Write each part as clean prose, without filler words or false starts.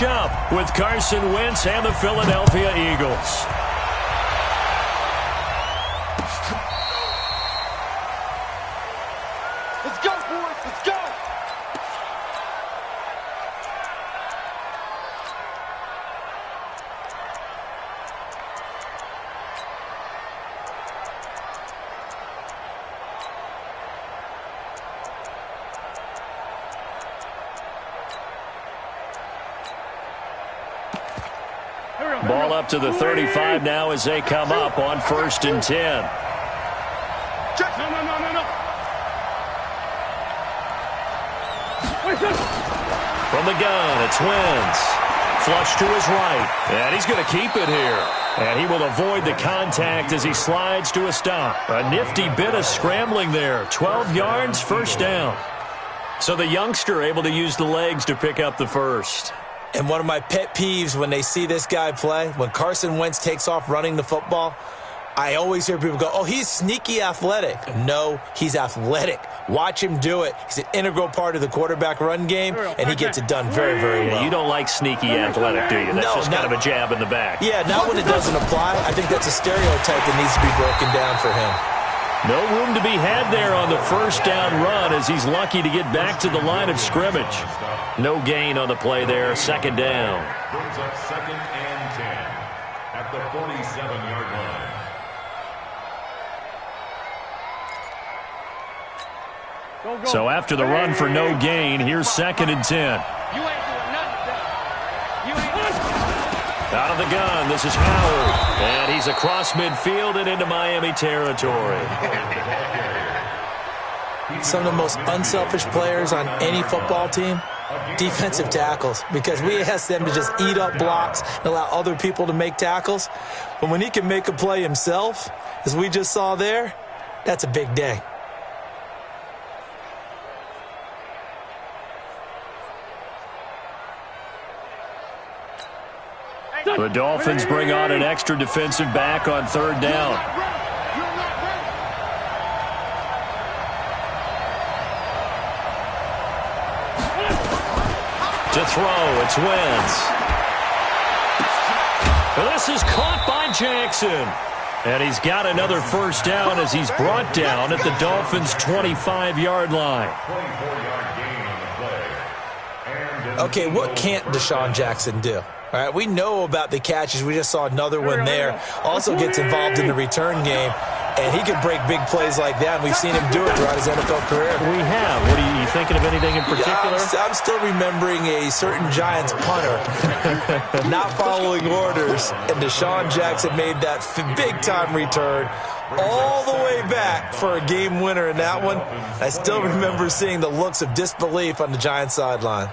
matchup with Carson Wentz and the Philadelphia Eagles. Let's go, boys. Let's go. Ball up to the 35 now as they come up on 1st and 10. No. From the gun, it's Wentz. Flush to his right. And he's going to keep it here. And he will avoid the contact as he slides to a stop. A nifty bit of scrambling there. 12 yards, 1st down. So the youngster able to use the legs to pick up the first. And one of my pet peeves when they see this guy play, when Carson Wentz takes off running the football, I always hear people go, oh, he's sneaky athletic. No, he's athletic. Watch him do it. He's an integral part of the quarterback run game, and he gets it done very, very well. You don't like sneaky athletic, do you? That's just kind of a jab in the back. Yeah, not when it doesn't apply. I think that's a stereotype that needs to be broken down for him. No room to be had there on the 1st down run as he's lucky to get back to the line of scrimmage. No gain on the play there, 2nd down. Brings up 2nd and 10 at the 47-yard line. So after the run for no gain, here's 2nd and 10. You ain't doing nothing. You ain't. Out of the gun, this is Howard. And he's across midfield and into Miami territory. Some of the most unselfish players on any football team, defensive tackles, because we ask them to just eat up blocks and allow other people to make tackles. But when he can make a play himself, as we just saw there, that's a big day. The Dolphins bring on an extra defensive back on 3rd down. To throw, it's Wentz. This is caught by Jackson. And he's got another 1st down as he's brought down at the Dolphins' 25-yard line. 24-yard gain on the play. Okay, what can't Deshaun Jackson do? All right, we know about the catches. We just saw another one there. Also gets involved in the return game, and he can break big plays like that, and we've seen him do it throughout his NFL career. We have. What are you thinking of anything in particular? Yeah, I'm still remembering a certain Giants punter not following orders, and Deshaun Jackson made that big-time return all the way back for a game winner in that one. I still remember seeing the looks of disbelief on the Giants sideline.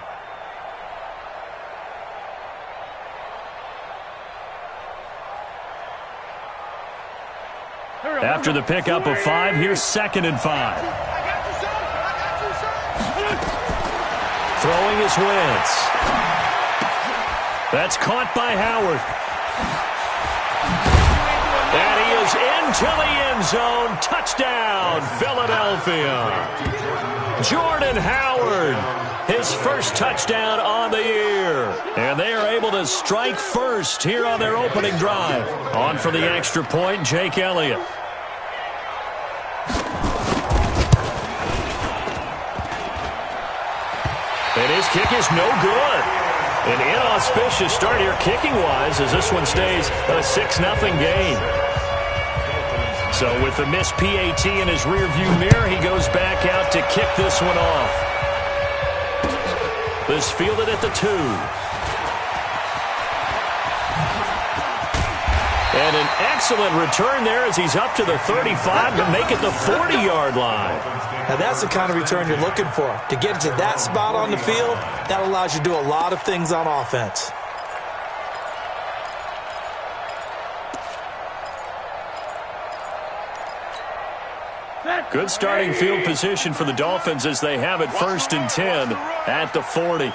After the pickup of 5, here's 2nd and 5. Throwing is Wentz. That's caught by Howard. And he is into the end zone. Touchdown, Philadelphia. Jordan Howard, his 1st touchdown on the year. And they are able to strike first here on their opening drive. On for the extra point, Jake Elliott. And his kick is no good. An inauspicious start here kicking-wise as this one stays a 6-0 game. So with the missed PAT in his rearview mirror, he goes back out to kick this one off. This fielded at the 2. And an excellent return there as he's up to the 35 to make it the 40-yard line. Now that's the kind of return you're looking for. To get to that spot on the field, that allows you to do a lot of things on offense. Good starting field position for the Dolphins as they have it 1st and 10 at the 40.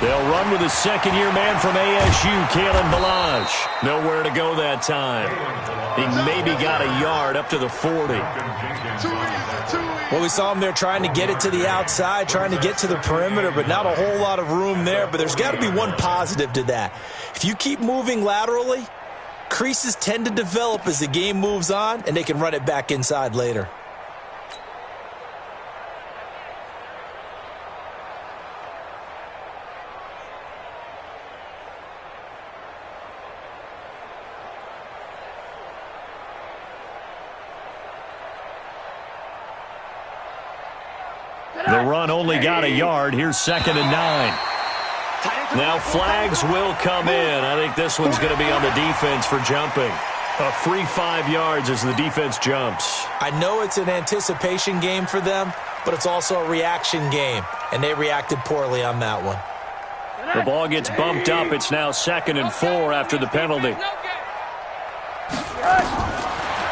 They'll run with a second-year man from ASU, Kalen Ballage. Nowhere to go that time. He maybe got a yard up to the 40. Well, we saw him there trying to get it to the outside, trying to get to the perimeter, but not a whole lot of room there. But there's got to be one positive to that. If you keep moving laterally, creases tend to develop as the game moves on, and they can run it back inside later. The run only got a yard. Here's 2nd and 9. Now flags will come in. I think this one's going to be on the defense for jumping. A free 5 yards as the defense jumps. I know it's an anticipation game for them, but it's also a reaction game, and they reacted poorly on that one. The ball gets bumped up. It's now 2nd and 4 after the penalty.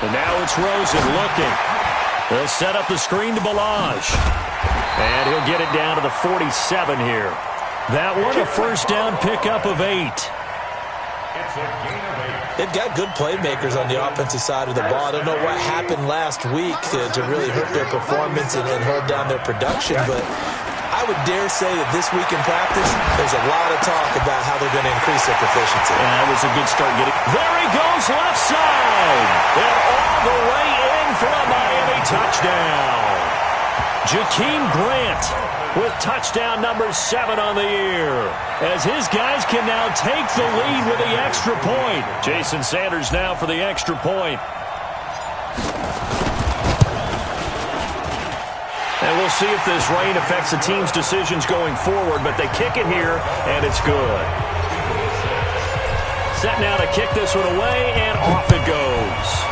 And now it's Rosen looking. They'll set up the screen to Ballage. And he'll get it down to the 47 here. That one, a first down pickup of 8. They've got good playmakers on the offensive side of the ball. I don't know what happened last week to really hurt their performance and hold down their production, but I would dare say that this week in practice, there's a lot of talk about how they're going to increase their proficiency. And that was a good start getting. There he goes, left side. And all the way in for a Miami touchdown. Jakeem Grant with touchdown number 7 on the year, as his guys can now take the lead with the extra point. Jason Sanders now for the extra point. And we'll see if this rain affects the team's decisions going forward, but they kick it here, and it's good. Set now to kick this one away, and off it goes.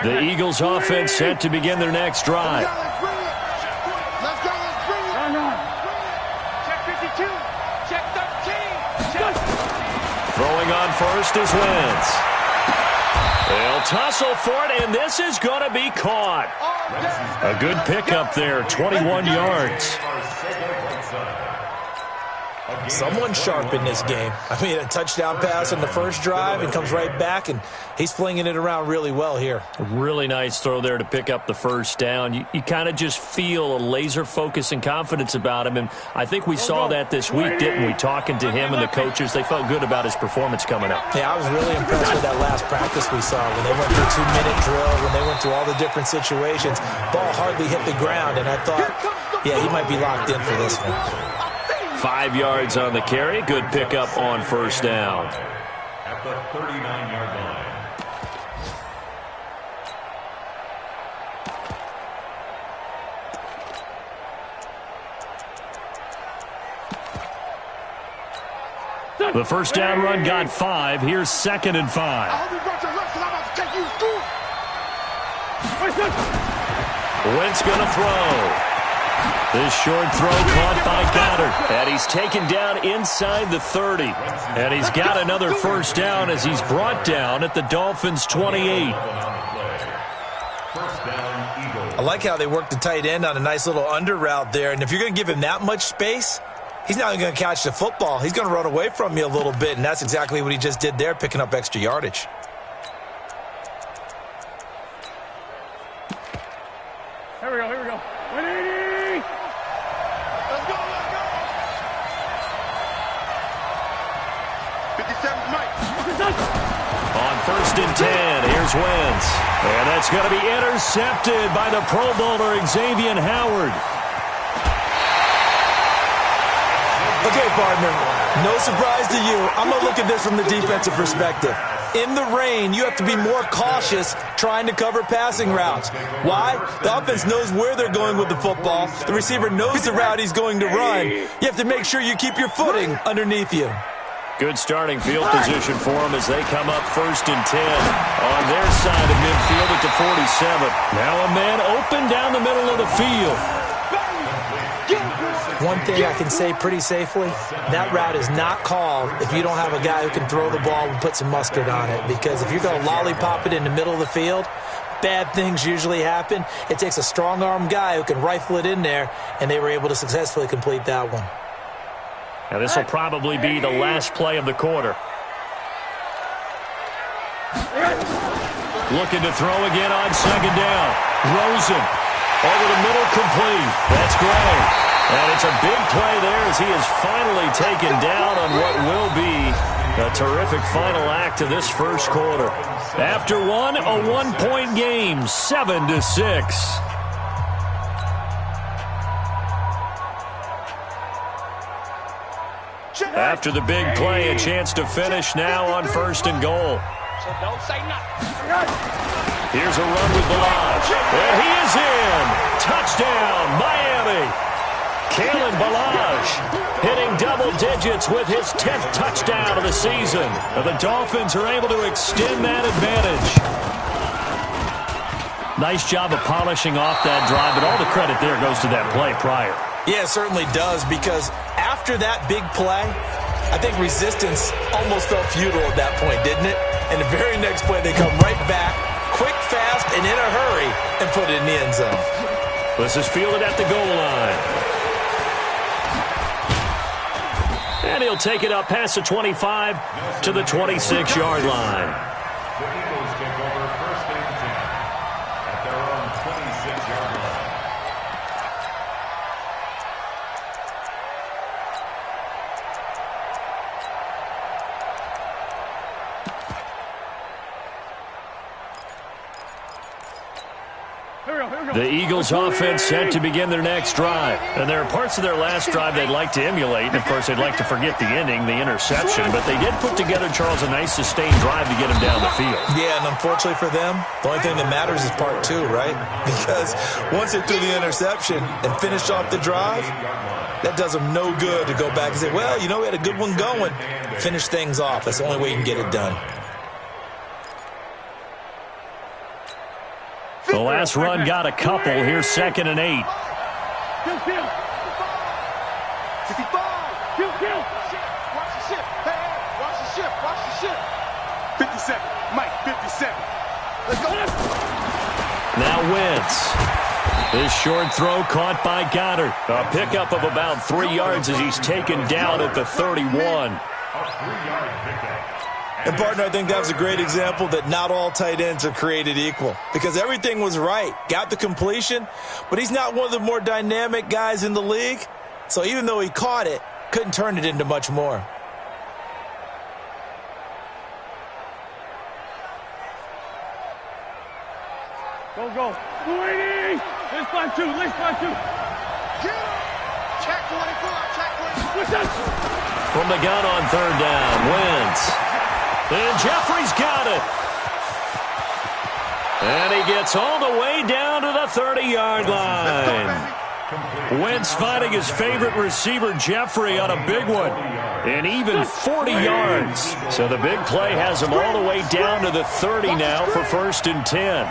The Eagles offense set to begin their next drive. Let's go. Check 52. Check 13. Throwing on first is Wentz. They'll tussle for it, and this is going to be caught. A good pickup there, 21 yards. Someone sharp in this game. I mean, a touchdown pass on the first drive and comes right back, and he's flinging it around really well here. A really nice throw there to pick up the first down. You kind of just feel a laser focus and confidence about him, and I think we saw that this week, didn't we? Talking to him and the coaches, they felt good about his performance coming up. Yeah, I was really impressed with that last practice we saw when they went through 2-minute drill, when they went through all the different situations. Ball hardly hit the ground, and I thought, yeah, he might be locked in for this one. 5 yards on the carry. Good pickup on first down. At the 39-yard line. The first down run got 5. Here's 2nd and 5. Wentz going to throw. This short throw caught by Goddard. And he's taken down inside the 30. And he's got another first down as he's brought down at the Dolphins' 28. I like how they work the tight end on a nice little under route there. And if you're going to give him that much space, he's not going to catch the football. He's going to run away from you a little bit. And that's exactly what he just did there, picking up extra yardage. Here we go. 180. Let's go. 57's Mike. On 1st and 10, here's Wentz. And that's going to be intercepted by the Pro Bowler Xavier Howard. Okay, partner, no surprise to you. I'm going to look at this from the defensive perspective. In the rain, you have to be more cautious trying to cover passing routes. Why? The offense knows where they're going with the football. The receiver knows the route he's going to run. You have to make sure you keep your footing underneath you. Good starting field position for them as they come up 1st and 10 on their side of midfield at the 47. Now a man open down the middle of the field. One thing I can say pretty safely, that route is not called if you don't have a guy who can throw the ball and put some mustard on it. Because if you're going to lollipop it in the middle of the field, bad things usually happen. It takes a strong-arm guy who can rifle it in there, and they were able to successfully complete that one. Now this will probably be the last play of the quarter. Looking to throw again on 2nd down. Rosen over the middle, complete. That's great. And it's a big play there as he is finally taken down on what will be a terrific final act of this first quarter. After one, a one-point game, 7-6. After the big play, a chance to finish now on 1st and goal. So don't say nothing. Here's a run with Balaj. And he is in. Touchdown, Miami. Kalen Balaj hitting double digits with his 10th touchdown of the season. The Dolphins are able to extend that advantage. Nice job of polishing off that drive, but all the credit there goes to that play prior. Yeah, it certainly does, because after that big play, I think resistance almost felt futile at that point, didn't it? And the very next play, they come right back, quick, fast, and in a hurry, and put it in the end zone. This is fielded at the goal line. And he'll take it up past the 25 to the 26-yard line. The Eagles take over 1st and 10 at their own 26-yard line. The Eagles offense set to begin their next drive. And there are parts of their last drive they'd like to emulate. And, of course, they'd like to forget the ending, the interception. But they did put together, Charles, a nice sustained drive to get him down the field. Yeah, and unfortunately for them, the only thing that matters is part 2, right? Because once they threw the interception and finished off the drive, that does them no good to go back and say, well, you know, we had a good one going. Finish things off. That's the only way you can get it done. The last run got a couple. Here's 2nd and 8. Watch the ship. Hey, watch the ship. Watch the ship. 57. Mike, 57. Let's go. Now Wentz. This short throw caught by Goddard. A pickup of about 3 yards as he's taken down at the 31. A 3-yard pickup. And, partner, I think that was a great example that not all tight ends are created equal, because everything was right. Got the completion, but he's not one of the more dynamic guys in the league. So even though he caught it, couldn't turn it into much more. Go. 280. Let's find 2. Get him. Check 44. From the gun on 3rd down, Wentz. And Jeffrey's got it. And he gets all the way down to the 30-yard line. Wentz finding his favorite receiver, Jeffrey, on a big one. And even 40 yards. So the big play has him all the way down to the 30 now for 1st and 10.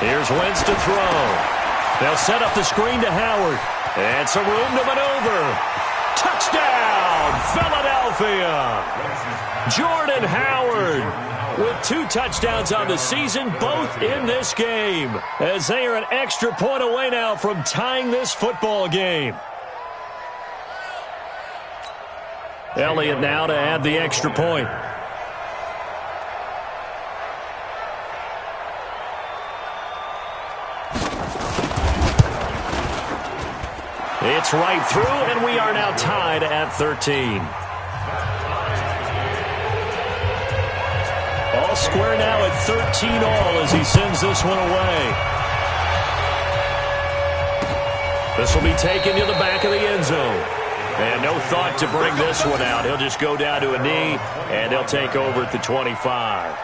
Here's Wentz to throw. They'll set up the screen to Howard. And some room to maneuver. Touchdown, Philadelphia. Jordan Howard with 2 touchdowns on the season, both in this game, as they are an extra point away now from tying this football game. Elliott now to add the extra point. It's right through, and we are now tied at 13. All square now at 13 all as he sends this one away. This will be taken to the back of the end zone. And no thought to bring this one out. He'll just go down to a knee, and they'll take over at the 25.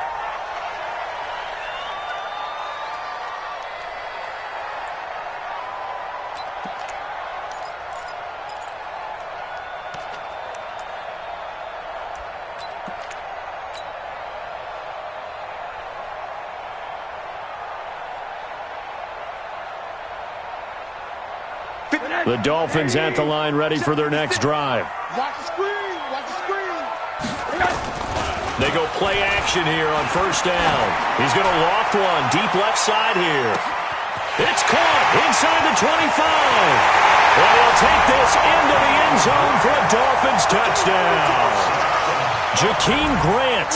The Dolphins at the line ready for their next drive. Watch the screen. Watch the screen. They go play action here on first down. He's going to loft one deep left side here. It's caught inside the 25. And he'll take this into the end zone for a Dolphins touchdown. Jakeem Grant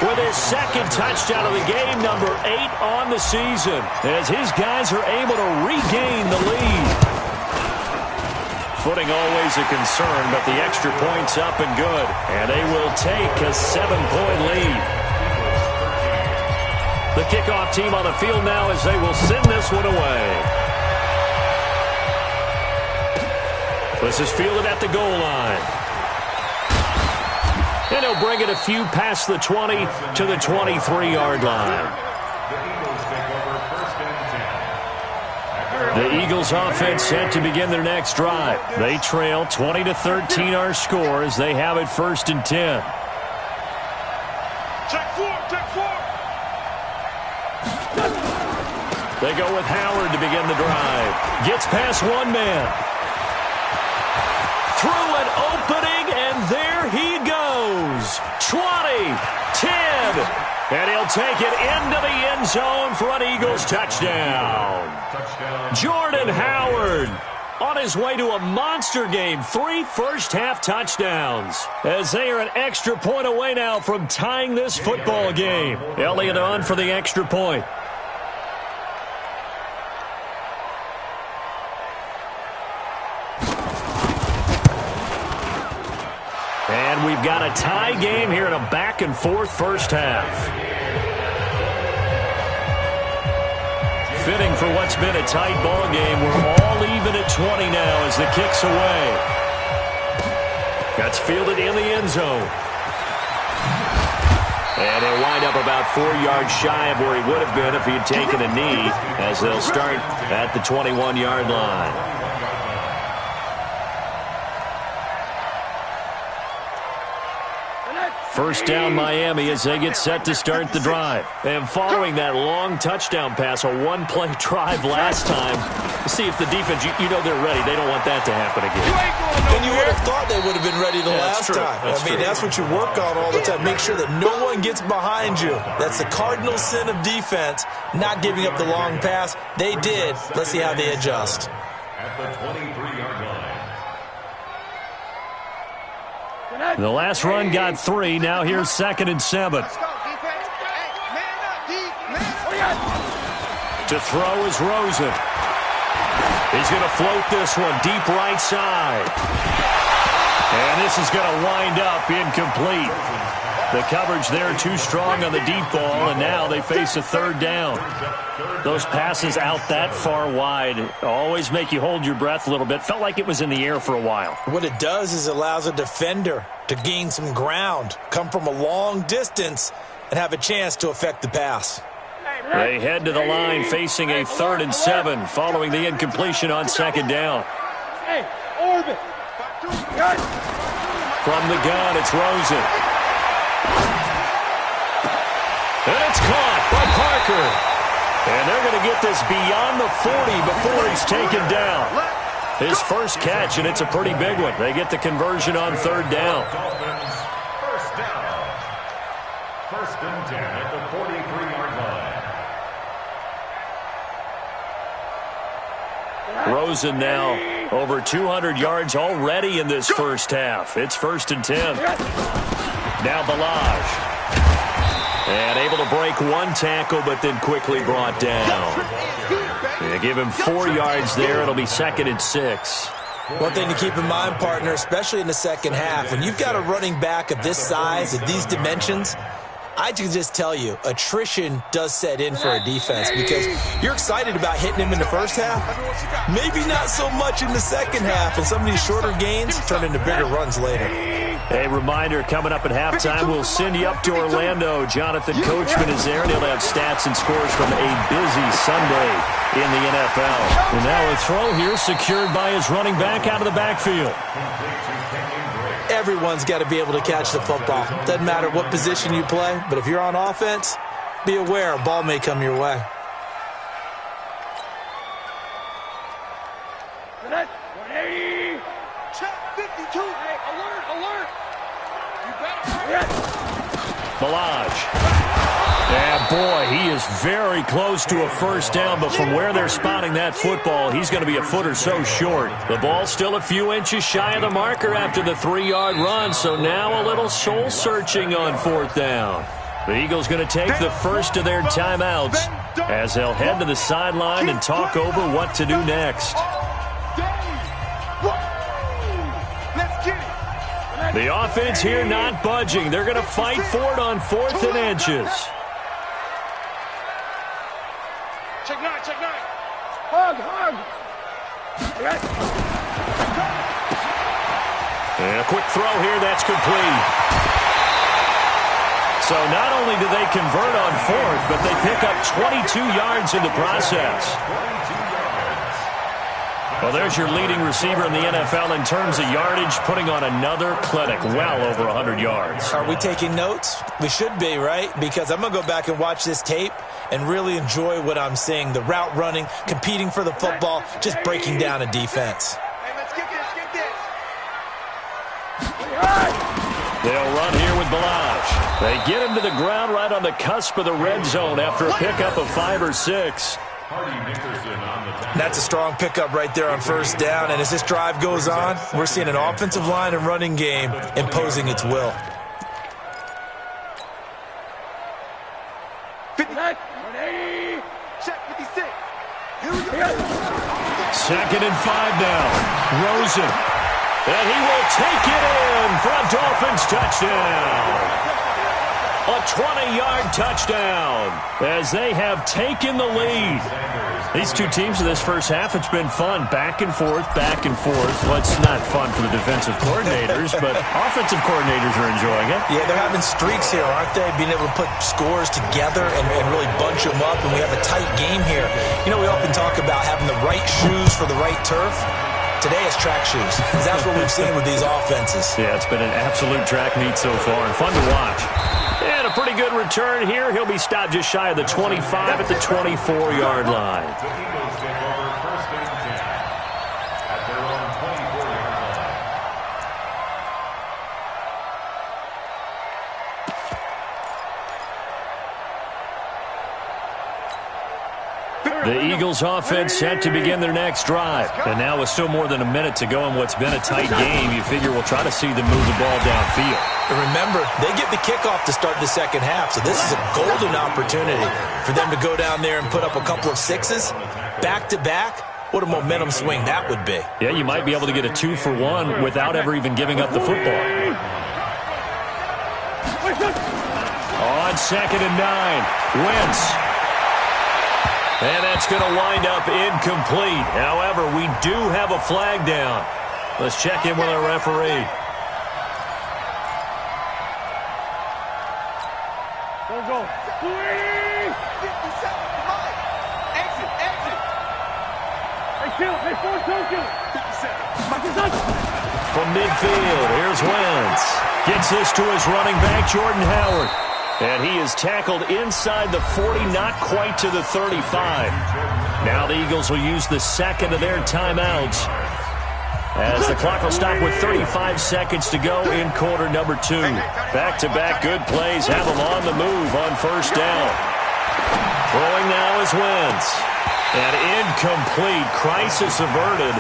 with his second touchdown of the game, number 8 on the season, as his guys are able to regain the lead. Footing always a concern, but the extra point's up and good, and they will take a 7-point lead. The kickoff team on the field now as they will send this one away. This is fielded at the goal line. And he'll bring it a few past the 20 to the 23-yard line. The Eagles offense set to begin their next drive. They trail 20-13 our score as they have it 1st and 10. Check 4. Check 4. They go with Howard to begin the drive. Gets past one man. Through an opening, and there he goes. 20, 10. And he'll take it into the end zone for an Eagles touchdown. Jordan Howard on his way to a monster game. 3 first-half touchdowns as they are an extra point away now from tying this football game. Elliott on for the extra point. And we've got a tie game here in a back-and-forth first half. Fitting for what's been a tight ball game. We're all even at 20 now as the kick's away. That's fielded in the end zone. And he'll wind up about 4 yards shy of where he would have been if he had taken a knee, as they'll start at the 21-yard line. First down Miami as they get set to start the drive. And following that long touchdown pass, a one-play drive last time, see if the defense, you know they're ready. They don't want that to happen again. And you would have thought they would have been ready the last time. That's what you work on all the time. Make sure that no one gets behind you. That's the cardinal sin of defense, not giving up the long pass. They did. Let's see how they adjust. At the 23-yard line. The last run got 3. Now here's 2nd and 7. Let's go, defense. Hey, man up, D. Man up. To throw is Rosen. He's going to float this one deep right side. And this is going to wind up incomplete. The coverage there too strong on the deep ball, and now they face a 3rd down. Those passes out that far wide always make you hold your breath a little bit. Felt like it was in the air for a while. What it does is allows a defender to gain some ground, come from a long distance, and have a chance to affect the pass. They head to the line facing a 3rd and 7 following the incompletion on 2nd down. Hey, orbit. From the gun, it's Rosen. And it's caught by Parker. And they're going to get this beyond the 40 before he's taken down. His first catch, and it's a pretty big one. They get the conversion on 3rd down. Dolphins, first down. 1st and 10 at the 43-yard line. Rosen now over 200 yards already in this first half. It's 1st and 10. Now Balaj. And able to break one tackle, but then quickly brought down. They give him 4 yards there. It'll be 2nd and 6. One thing to keep in mind, partner, especially in the second half, when you've got a running back of this size, of these dimensions, I can just tell you, attrition does set in for a defense because you're excited about hitting him in the first half. Maybe not so much in the second half, and some of these shorter gains turn into bigger runs later. A reminder, coming up at halftime, we'll send you up to Orlando. Jonathan Coachman is there, and he'll have stats and scores from a busy Sunday in the NFL. And now a throw here secured by his running back out of the backfield. Everyone's got to be able to catch the football. Doesn't matter what position you play, but if you're on offense, be aware a ball may come your way. Balaj. And, boy, he is very close to a first down, but from where they're spotting that football, he's going to be a foot or so short. The ball's still a few inches shy of the marker after the 3-yard run, so now a little soul-searching on fourth down. The Eagles going to take the first of their timeouts as they'll head to the sideline and talk over what to do next. The offense here not budging. They're going to fight for it on 4th and inches. Check 9, check 9. Hug. And a quick throw here, that's complete. So not only do they convert on 4th, but they pick up 22 yards in the process. Well, there's your leading receiver in the NFL in terms of yardage, putting on another clinic, well over 100 yards. Are we taking notes? We should be, right? Because I'm going to go back and watch this tape and really enjoy what I'm seeing. The route running, competing for the football, just breaking down a defense. Hey, let's get this. They'll run here with Balaj. They get him to the ground right on the cusp of the red zone after a pickup of 5 or 6. That's a strong pickup right there on first down. And as this drive goes on, we're seeing an offensive line and running game imposing its will. 59. Check 56. Here we go. 2nd and 5 now. Rosen. And he will take it in for a Dolphins touchdown. A 20-yard touchdown as they have taken the lead. These two teams in this first half, it's been fun. Back and forth, back and forth. Well, it's not fun for the defensive coordinators, but offensive coordinators are enjoying it. Yeah, they're having streaks here, aren't they? Being able to put scores together and really bunch them up, and we have a tight game here. You know, we often talk about having the right shoes for the right turf. Today is track shoes. That's what we've seen with these offenses. Yeah, it's been an absolute track meet so far and fun to watch. And a pretty good return here. He'll be stopped just shy of the 25 at the 24-yard line. The Eagles take over 1st and 10 at their own 24-yard line. The Eagles offense set to begin their next drive. And now with still more than a minute to go in what's been a tight game, you figure we'll try to see them move the ball downfield. And remember, they get the kickoff to start the second half, so this is a golden opportunity for them to go down there and put up a couple of 6s back-to-back. What a momentum swing that would be. Yeah, you might be able to get a 2-for-1 without ever even giving up the football. On 2nd and 9, Wentz. And that's going to wind up incomplete. However, we do have a flag down. Let's check in with our referee. Go. 57. Mike. Exit. Hey, kill. Hey, 57. From midfield, here's Wentz. Gets this to his running back, Jordan Howard. And he is tackled inside the 40, not quite to the 35. Now the Eagles will use the second of their timeouts as the clock will stop with 35 seconds to go in quarter number 2. Back-to-back good plays have them on the move on first down. Throwing now is Wentz. And incomplete. Crisis averted.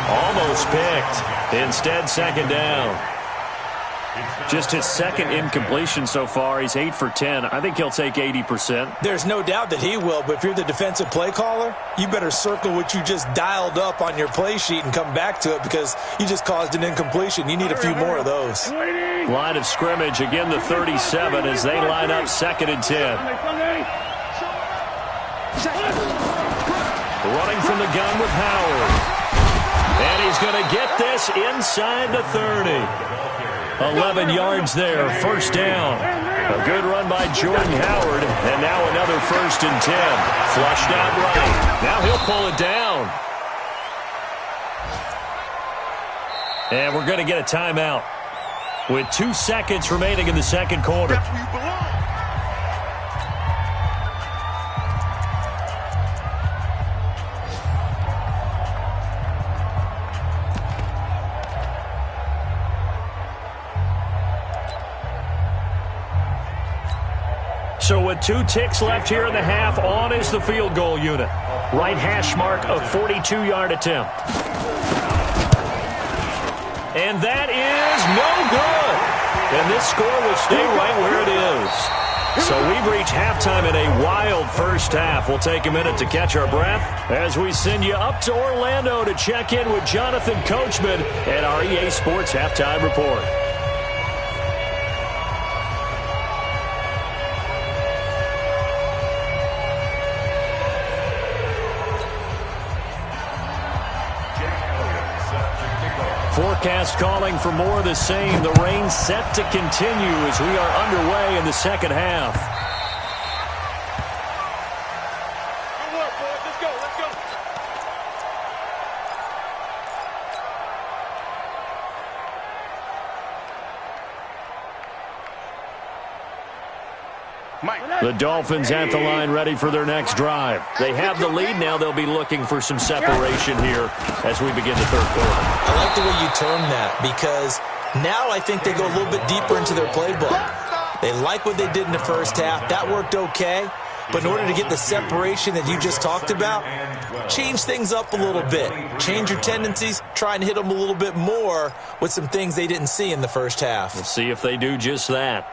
Almost picked. Instead, second down. Just his second incompletion so far. He's 8 for 10. I think he'll take 80%. There's no doubt that he will, but if you're the defensive play caller, you better circle what you just dialed up on your play sheet and come back to it because you just caused an incompletion. You need a few more of those. Line of scrimmage, again the 37 as they line up 2nd and 10. Running from the gun with Howard. And he's going to get this inside the 30. 11 yards there, first down. A good run by Jordan Howard, and now another 1st and 10. Flushed out right. Now he'll pull it down. And we're going to get a timeout with 2 seconds remaining in the second quarter. That's where you belong. So with 2 ticks left here in the half, on is the field goal unit. Right hash mark of 42-yard attempt. And that is no good. And this score will stay right where it is. So we've reached halftime in a wild first half. We'll take a minute to catch our breath as we send you up to Orlando to check in with Jonathan Coachman and our EA Sports Halftime Report. Forecast calling for more of the same. The rain set to continue as we are underway in the second half. Good work, boys. Let's go. Let's go. Mike. The Dolphins at the line ready for their next drive. They have the lead now. They'll be looking for some separation here as we begin the third quarter. I like the way you term that because now I think they go a little bit deeper into their playbook. They like what they did in the first half. That worked okay. But in order to get the separation that you just talked about, change things up a little bit. Change your tendencies. Try and hit them a little bit more with some things they didn't see in the first half. We'll see if they do just that.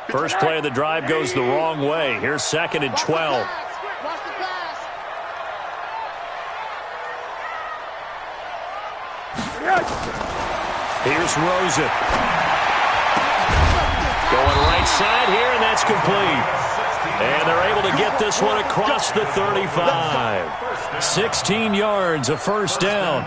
First play of the drive goes the wrong way. Here's 2nd and 12. Watch the pass. Here's Rosen. Going right side here, and that's complete. And they're able to get this one across the 35. 16 yards, a first down.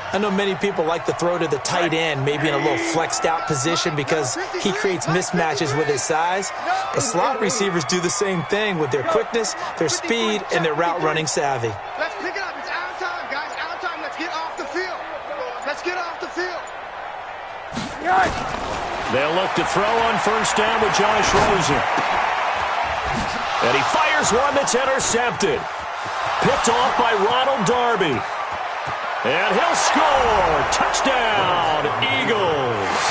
I know many people like to throw to the tight end, maybe in a little flexed out position because he creates mismatches with his size. The slot receivers do the same thing with their quickness, their speed, and their route running savvy. Let's pick it up. It's out of time, guys. Out of time. Let's get off the field. Let's get off the field. They'll look to throw on first down with Josh Rosen. And he fires one that's intercepted. Picked off by Ronald Darby. And he'll score. Touchdown, Eagles.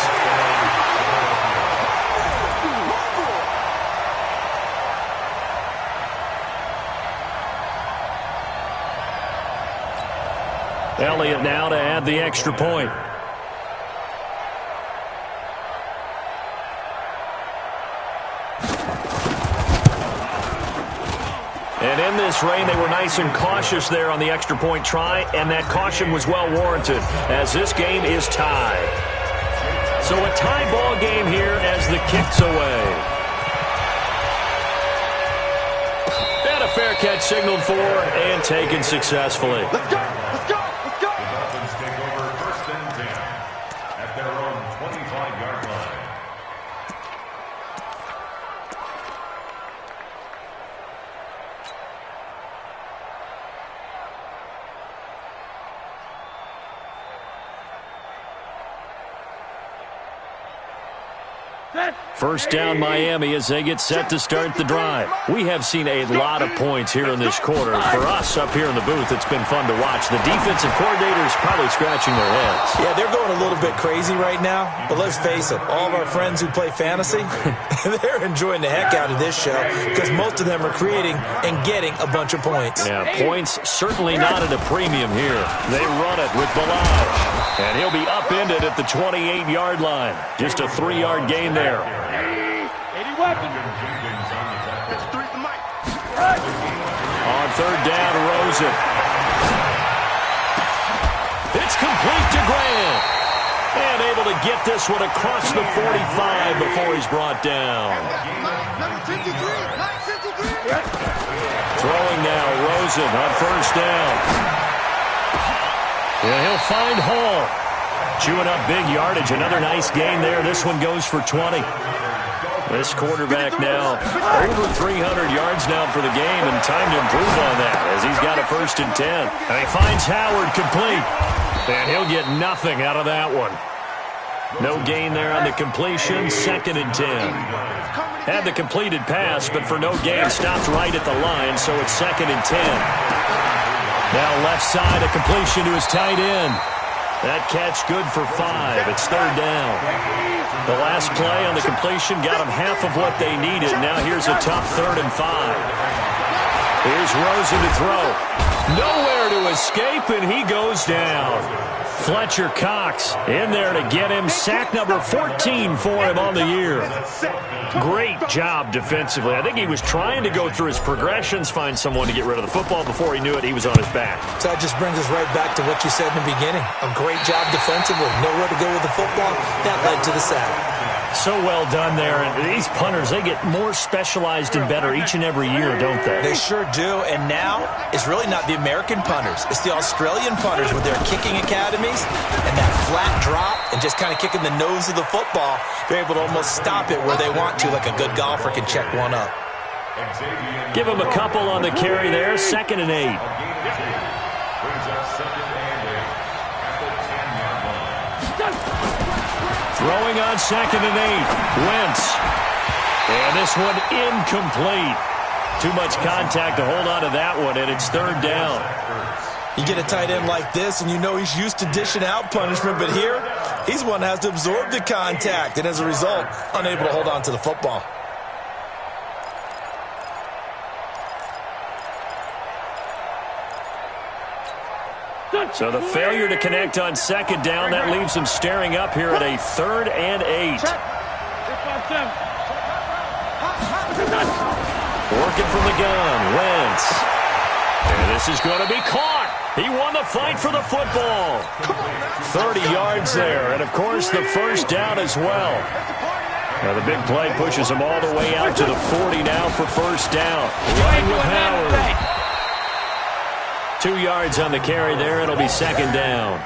Elliott now to add the extra point. And in this rain, they were nice and cautious there on the extra point try, and that caution was well warranted as this game is tied. So a tie ball game here as the kick's away. And a fair catch signaled for and taken successfully. Let's go. Let's go. Let's go. The Dolphins take over 1st and 10 at their own 25-yard line. First down Miami as they get set to start the drive. We have seen a lot of points here in this quarter. For us up here in the booth, it's been fun to watch. The defensive coordinators probably scratching their heads. Yeah, they're going a little bit crazy right now, but let's face it, all of our friends who play fantasy, they're enjoying the heck out of this show because most of them are creating and getting a bunch of points. Yeah, points certainly not at a premium here. They run it with Balaj. And he'll be upended at the 28-yard line. Just a 3-yard gain there. 80 weapons. That's 3 for Mike. On third down, Rosen. It's complete to Grant. And able to get this one across the 45 before he's brought down. Number 53. Mike 53. Throwing now, Rosen on first down. Yeah, he'll find Hall. Chewing up big yardage. Another nice gain there. This one goes for 20. This quarterback now over 300 yards now for the game, and time to improve on that as he's got a 1st and 10. And he finds Howard complete. And he'll get nothing out of that one. No gain there on the completion. 2nd and 10. Had the completed pass, but for no gain, stopped right at the line, so it's 2nd and 10. Now left side, a completion to his tight end. That catch good for 5. It's third down. The last play on the completion got them half of what they needed. Now here's a tough 3rd and 5. Here's Rosen to throw. Nowhere to escape, and he goes down. Fletcher Cox in there to get him. Sack number 14 for him on the year. Great job defensively. I think he was trying to go through his progressions, find someone to get rid of the football. Before he knew it, he was on his back. So that just brings us right back to what you said in the beginning. A great job defensively. Nowhere to go with the football. That led to the sack. So well done there. And these punters, they get more specialized and better each and every year, don't they? They sure do. And now it's really not the American punters. It's the Australian punters with their kicking academies and that flat drop and just kind of kicking the nose of the football. They're able to almost stop it where they want to, like a good golfer can check one up. Give him a couple on the carry there. 2nd and 8. Throwing on 2nd and 8. Wentz. And this one incomplete. Too much contact to hold on to that one, and it's 3rd down. You get a tight end like this, and you know he's used to dishing out punishment, but here, he's one that has to absorb the contact, and as a result, unable to hold on to the football. So the failure to connect on 2nd down, that leaves him staring up here at a 3rd and 8. Working from the gun, Wentz. And this is going to be caught. He won the fight for the football. 30 yards there, and of course the 1st down as well. Now the big play pushes him all the way out to the 40 now for 1st down. Running with Howard. 2 yards on the carry there. It'll be 2nd down.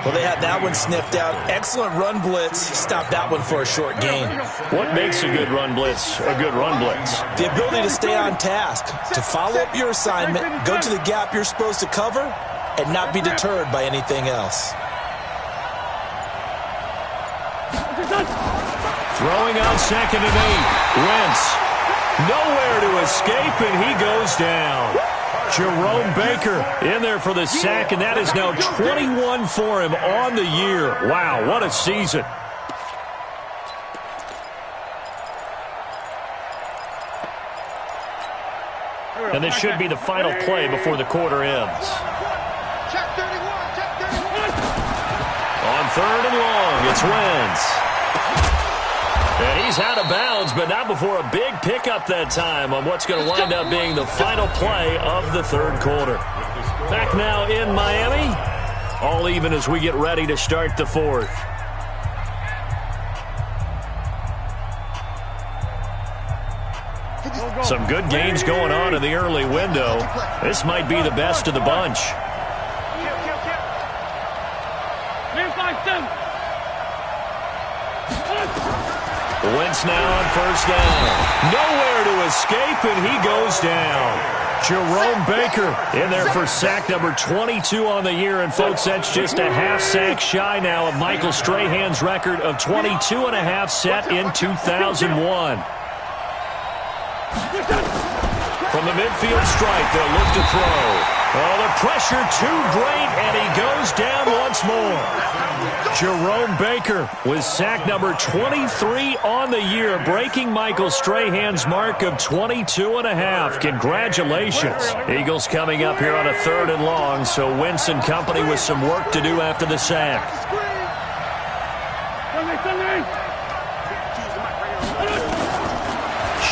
Well, they had that one sniffed out. Excellent run blitz. Stopped that one for a short gain. What makes a good run blitz a good run blitz? The ability to stay on task, to follow up your assignment, go to the gap you're supposed to cover, and not be deterred by anything else. Throwing on 2nd and 8. Wentz. Nowhere to escape, and he goes down. Jerome Baker in there for the sack, and that is now 21 for him on the year. Wow, what a season. And this should be the final play before the quarter ends. On 3rd and long, it's Wentz. And he's out of bounds, but not before a big pickup that time on what's going to wind up being the final play of the 3rd quarter. Back now in Miami, all even as we get ready to start the 4th. Some good gains going on in the early window. This might be the best of the bunch. Wentz now on 1st down. Nowhere to escape, and he goes down. Jerome Baker in there for sack number 22 on the year. And, folks, that's just a half sack shy now of Michael Strahan's record of 22 and a half set in 2001. From the midfield stripe, they'll look to throw. Oh, the pressure too great, and he goes down once more. Jerome Baker with sack number 23 on the year, breaking Michael Strahan's mark of 22 and a half. Congratulations. Eagles coming up here on a 3rd and long, so Wentz and company with some work to do after the sack.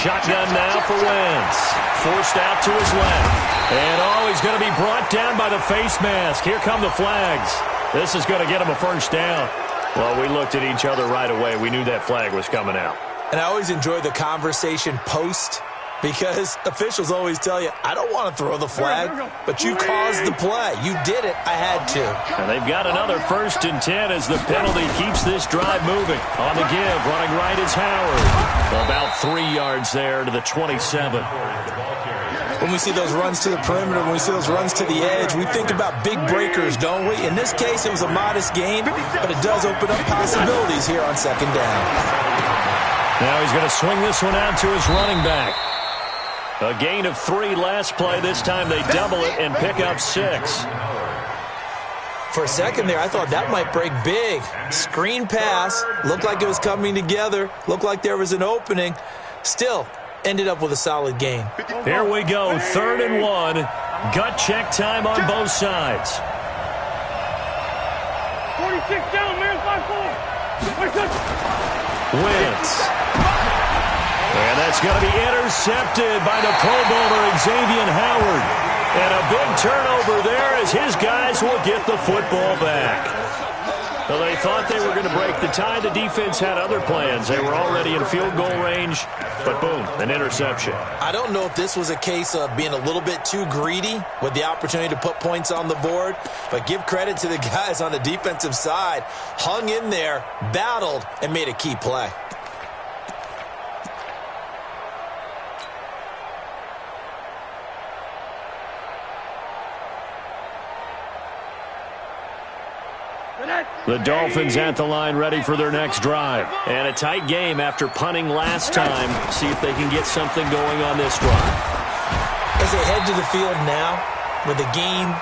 Shotgun now for Wentz. Forced out to his left. And, oh, he's going to be brought down by the face mask. Here come the flags. This is going to get him a 1st down. Well, we looked at each other right away. We knew that flag was coming out. And I always enjoy the conversation post, because officials always tell you, I don't want to throw the flag, but you caused the play. You did it. I had to. And they've got another 1st and 10 as the penalty keeps this drive moving. On the give, running right is Howard. About 3 yards there to the 27. When we see those runs to the perimeter, when we see those runs to the edge, we think about big breakers, don't we? In this case, it was a modest gain, but it does open up possibilities here on 2nd down. Now he's going to swing this one out to his running back. A gain of 3 last play. This time they double it and pick up 6. For a second there, I thought that might break big. Screen pass, looked like it was coming together, looked like there was an opening. Still, ended up with a solid gain. Here we go, 3rd and 1. Gut check time on both sides. 46 down, man, 5-4. Wentz. And that's going to be intercepted by the Pro Bowler Xavier Howard. And a big turnover there as his guys will get the football back. Well, they thought they were going to break the tie. The defense had other plans. They were already in field goal range, but boom, an interception. I don't know if this was a case of being a little bit too greedy with the opportunity to put points on the board, but give credit to the guys on the defensive side. Hung in there, battled, and made a key play. The Dolphins at the line ready for their next drive. And a tight game after punting last time. See if they can get something going on this drive. As they head to the field now, with the game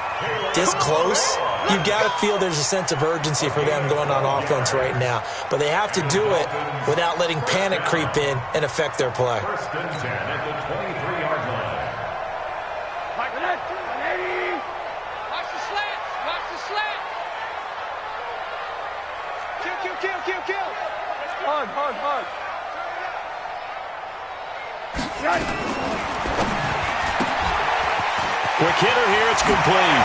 this close, you've got to feel there's a sense of urgency for them going on offense right now. But they have to do it without letting panic creep in and affect their play. 1st and 10 at the 23-yard line. Watch the slant. Watch the slant. Kill. Hard. Quick hitter here, it's complete.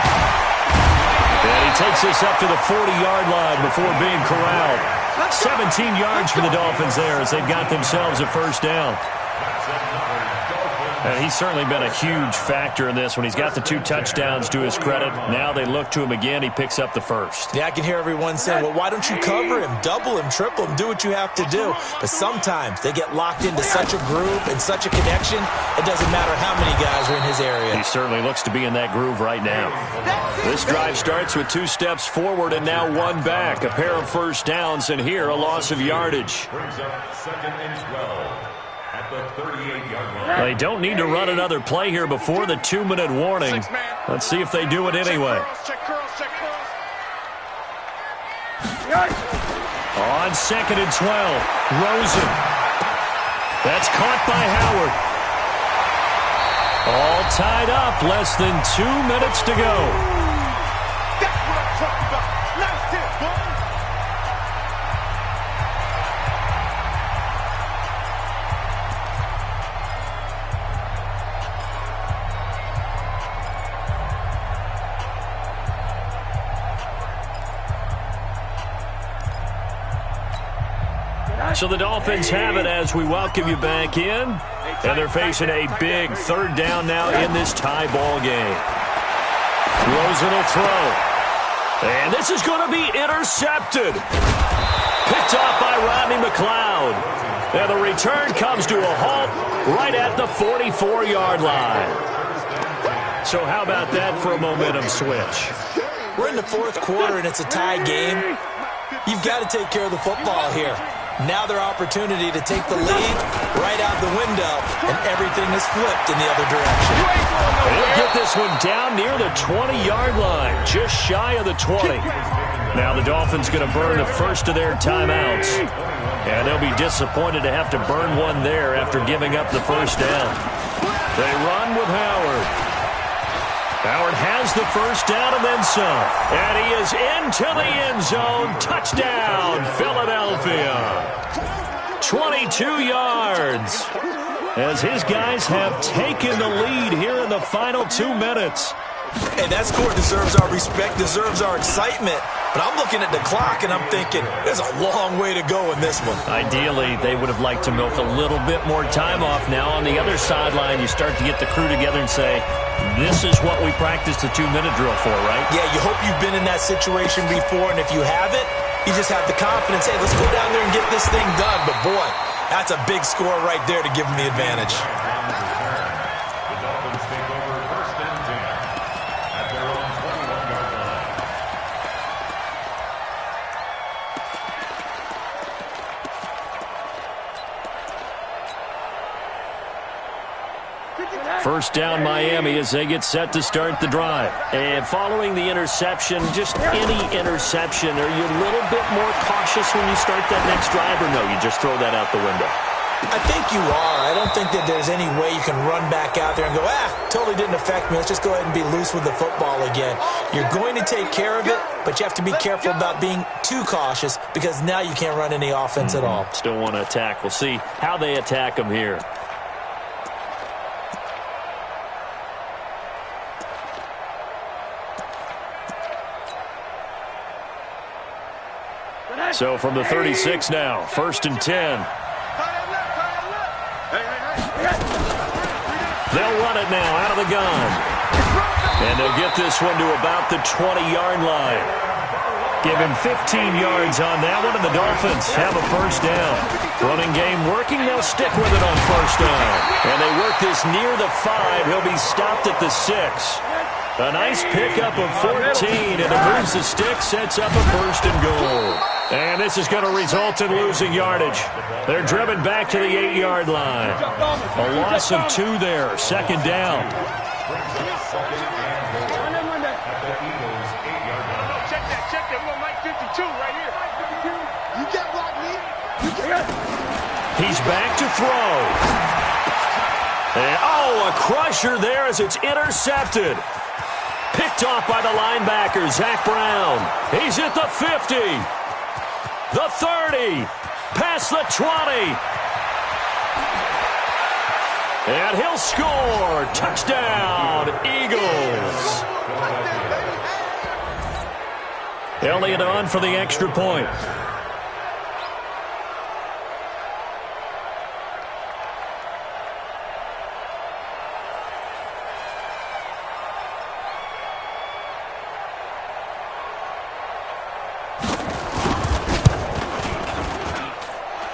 And he takes this up to the 40-yard line before being corralled. 17 yards for the Dolphins there as they've got themselves a first down. And he's certainly been a huge factor in this when he's got the 2 touchdowns to his credit. Now they look to him again. He picks up the first. Yeah, I can hear everyone saying, well, why don't you cover him, double him, triple him, do what you have to do. But sometimes they get locked into such a groove and such a connection, it doesn't matter how many guys are in his area. He certainly looks to be in that groove right now. This drive starts with 2 steps forward and now 1 back. A pair of first downs, and here a loss of yardage. Brings up 2nd and 12 at the 38-yard line. They don't need to run another play here before the 2-minute warning. Let's see if they do it anyway. Check curls. On 2nd and 12, Rosen. That's caught by Howard. All tied up, less than 2 minutes to go. That's what I'm talking about. Nice hit, boy. So the Dolphins have it as we welcome you back in. And they're facing a big 3rd down now in this tie ball game. Rosen will throw. And this is going to be intercepted. Picked off by Rodney McLeod. And the return comes to a halt right at the 44-yard line. So how about that for a momentum switch? We're in the 4th quarter and it's a tie game. You've got to take care of the football here. Now their opportunity to take the lead right out the window, and everything is flipped in the other direction. They'll get this one down near the 20-yard line, just shy of the 20. Now the Dolphins going to burn the first of their timeouts, and they'll be disappointed to have to burn one there after giving up the first down. They run with Howard. Howard has the first down and then some. And he is into the end zone. Touchdown, Philadelphia. 22 yards. As his guys have taken the lead here in the final 2 minutes. Hey, that score deserves our respect, deserves our excitement. But I'm looking at the clock and I'm thinking, there's a long way to go in this one. Ideally, they would have liked to milk a little bit more time off. Now on the other sideline, you start to get the crew together and say, this is what we practiced the 2-minute drill for, right? Yeah, you hope you've been in that situation before, and if you haven't, you just have the confidence, hey, let's go down there and get this thing done. But boy, that's a big score right there to give them the advantage. The Dolphins take over 1st and 10 at their own 21-yard line. First down Miami as they get set to start the drive. And following the interception, just any interception, are you a little bit more cautious when you start that next drive, or no, you just throw that out the window? I think you are. I don't think that there's any way you can run back out there and go, totally didn't affect me. Let's just go ahead and be loose with the football again. You're going to take care of it, but you have to be careful about being too cautious because now you can't run any offense at all. Still want to attack. We'll see how they attack them here. So from the 36 now, 1st and 10. They'll run it now out of the gun. And they'll get this one to about the 20-yard line. Give him 15 yards on that one, and the Dolphins have a first down. Running game working. They'll stick with it on first down. And they work this near the 5. He'll be stopped at the 6. A nice pickup of 14, and it moves the stick, sets up a 1st and goal. And this is going to result in losing yardage. They're driven back to the 8-yard line. A loss of 2 there, 2nd down. Check that little Mike 52 right here. You get what, me? He's back to throw. And, a crusher there as it's intercepted. Picked off by the linebacker, Zach Brown. He's at the 50. The 30. Past the 20. And he'll score. Touchdown, Eagles. Elliott on for the extra point.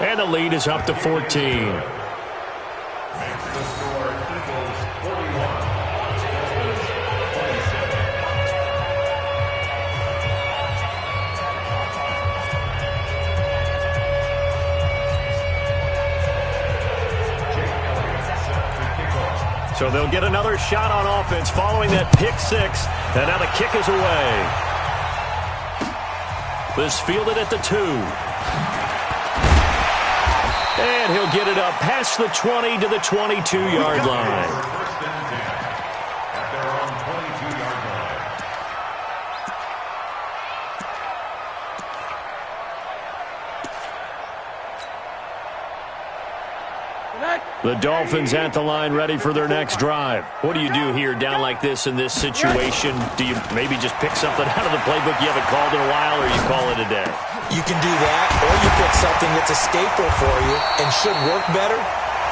And the lead is up to 14. So they'll get another shot on offense following that pick 6. And now the kick is away. This fielded at the 2. And he'll get it up past the 20 to the 22-yard line. The Dolphins at the line ready for their next drive. What do you do here down like this in this situation? Do you maybe just pick something out of the playbook you haven't called in a while, or you call it a day? You can do that, or you pick something that's a staple for you and should work better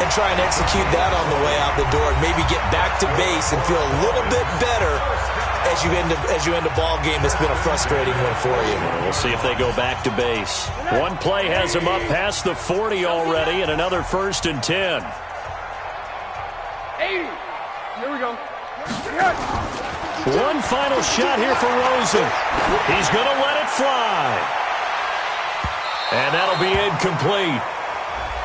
and try and execute that on the way out the door and maybe get back to base and feel a little bit better as you end a ball game that's been a frustrating one for you. We'll see if they go back to base. One play has them up past the 40 already, and another 1st and 10. 80. Here we go. One final shot here for Rosen. He's going to let it fly. And that'll be incomplete.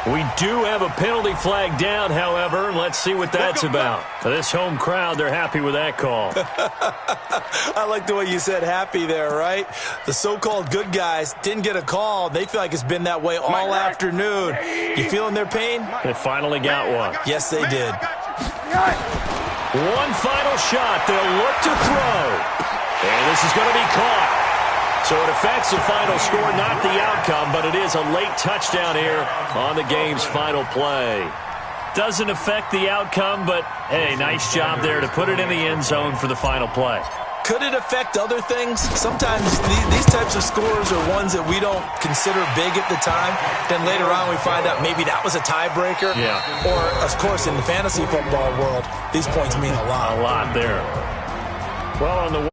We do have a penalty flag down, however. Let's see what that's about. This home crowd, they're happy with that call. I like the way you said happy there, right? The so-called good guys didn't get a call. They feel like it's been that way all afternoon. You feeling their pain? They finally got one. Yes, they did. One final shot. They'll look to throw. And this is going to be caught. So it affects the final score, not the outcome, but it is a late touchdown here on the game's final play. Doesn't affect the outcome, but, hey, nice job there to put it in the end zone for the final play. Could it affect other things? Sometimes these types of scores are ones that we don't consider big at the time. Then later on we find out maybe that was a tiebreaker. Yeah. Or, of course, in the fantasy football world, these points mean a lot. A lot there. Well, on the